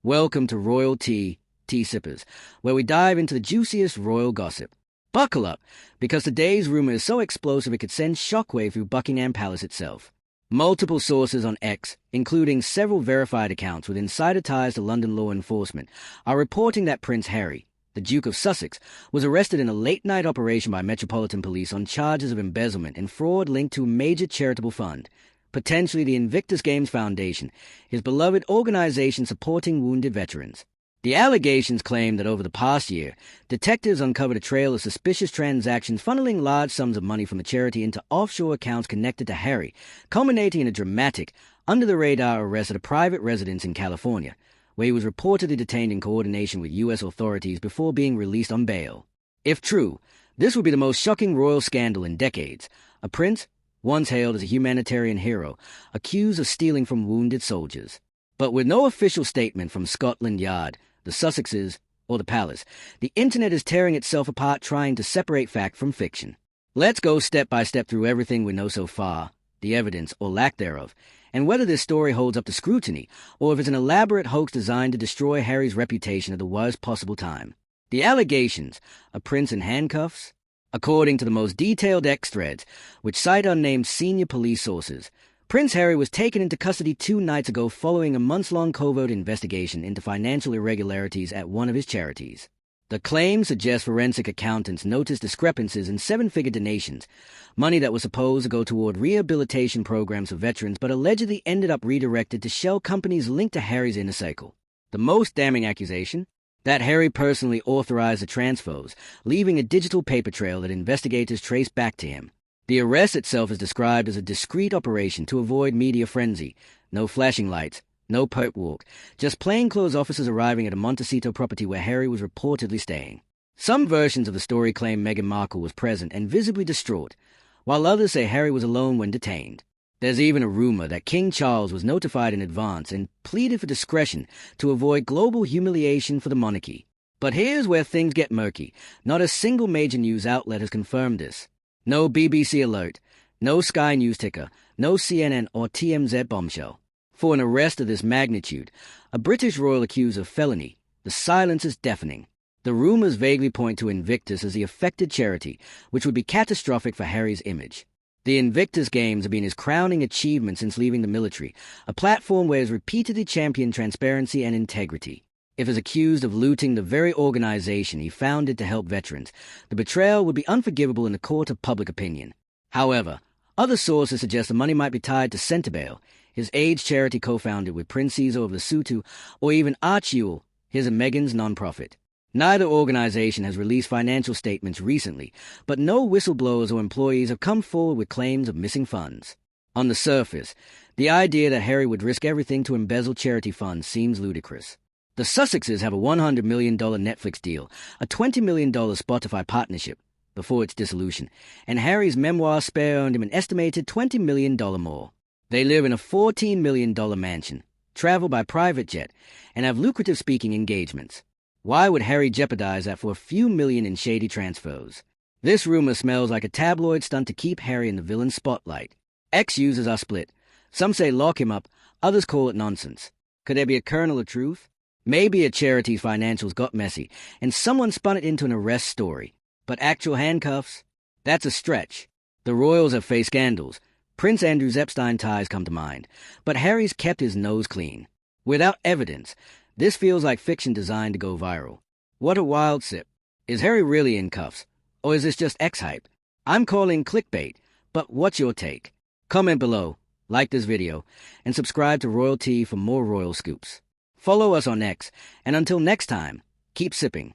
Welcome to Royal Tea Sippers, where we dive into the juiciest royal gossip. Buckle up, because today's rumor is so explosive it could send shockwave through Buckingham Palace itself. Multiple sources on X, including several verified accounts with insider ties to London law enforcement, are reporting that Prince Harry, the Duke of Sussex, was arrested in a late-night operation by Metropolitan Police on charges of embezzlement and fraud linked to a major charitable fund, potentially the Invictus Games Foundation, his beloved organization supporting wounded veterans. The allegations claim that over the past year, detectives uncovered a trail of suspicious transactions funneling large sums of money from the charity into offshore accounts connected to Harry, culminating in a dramatic, under-the-radar arrest at a private residence in California, where he was reportedly detained in coordination with U.S. authorities before being released on bail. If true, this would be the most shocking royal scandal in decades. A prince, once hailed as a humanitarian hero, accused of stealing from wounded soldiers. But with no official statement from Scotland Yard, the Sussexes, or the palace, the internet is tearing itself apart trying to separate fact from fiction. Let's go step by step through everything we know so far, the evidence or lack thereof, and whether this story holds up to scrutiny, or if it's an elaborate hoax designed to destroy Harry's reputation at the worst possible time. The allegations: a prince in handcuffs? According to the most detailed X threads, which cite unnamed senior police sources, Prince Harry was taken into custody 2 nights ago following a months-long covert investigation into financial irregularities at one of his charities. The claims suggest forensic accountants noticed discrepancies in 7-figure donations, money that was supposed to go toward rehabilitation programs for veterans but allegedly ended up redirected to shell companies linked to Harry's inner circle. The most damning accusation? That Harry personally authorized the transfers, leaving a digital paper trail that investigators traced back to him. The arrest itself is described as a discreet operation to avoid media frenzy. No flashing lights, no perp walk, just plainclothes officers arriving at a Montecito property where Harry was reportedly staying. Some versions of the story claim Meghan Markle was present and visibly distraught, while others say Harry was alone when detained. There's even a rumor that King Charles was notified in advance and pleaded for discretion to avoid global humiliation for the monarchy. But here's where things get murky. Not a single major news outlet has confirmed this. No BBC alert, no Sky News ticker, no CNN or TMZ bombshell. For an arrest of this magnitude, a British royal accused of felony, the silence is deafening. The rumors vaguely point to Invictus as the affected charity, which would be catastrophic for Harry's image. The Invictus Games have been his crowning achievement since leaving the military, a platform where he has repeatedly championed transparency and integrity. If he's accused of looting the very organization he founded to help veterans, the betrayal would be unforgivable in the court of public opinion. However, other sources suggest the money might be tied to Centerbale, his AIDS charity co-founded with Prince Caesar of Lesotho, or even Archewell, his and Meghan's nonprofit. Neither organization has released financial statements recently, but no whistleblowers or employees have come forward with claims of missing funds. On the surface, the idea that Harry would risk everything to embezzle charity funds seems ludicrous. The Sussexes have a $100 million Netflix deal, a $20 million Spotify partnership, before its dissolution, and Harry's memoir spare earned him an estimated $20 million more. They live in a $14 million mansion, travel by private jet, and have lucrative speaking engagements. Why would Harry jeopardize that for a few million in shady transfers? This rumor smells like a tabloid stunt to keep Harry in the villain's spotlight. X users are split. Some say lock him up, others call it nonsense. Could there be a kernel of truth? Maybe a charity's financials got messy, and someone spun it into an arrest story. But actual handcuffs? That's a stretch. The royals have faced scandals. Prince Andrew's Epstein ties come to mind, but Harry's kept his nose clean. Without evidence, this feels like fiction designed to go viral. What a wild sip. Is Harry really in cuffs? Or is this just X-hype? I'm calling clickbait, but what's your take? Comment below, like this video, and subscribe to Royal Tea for more royal scoops. Follow us on X, and until next time, keep sipping.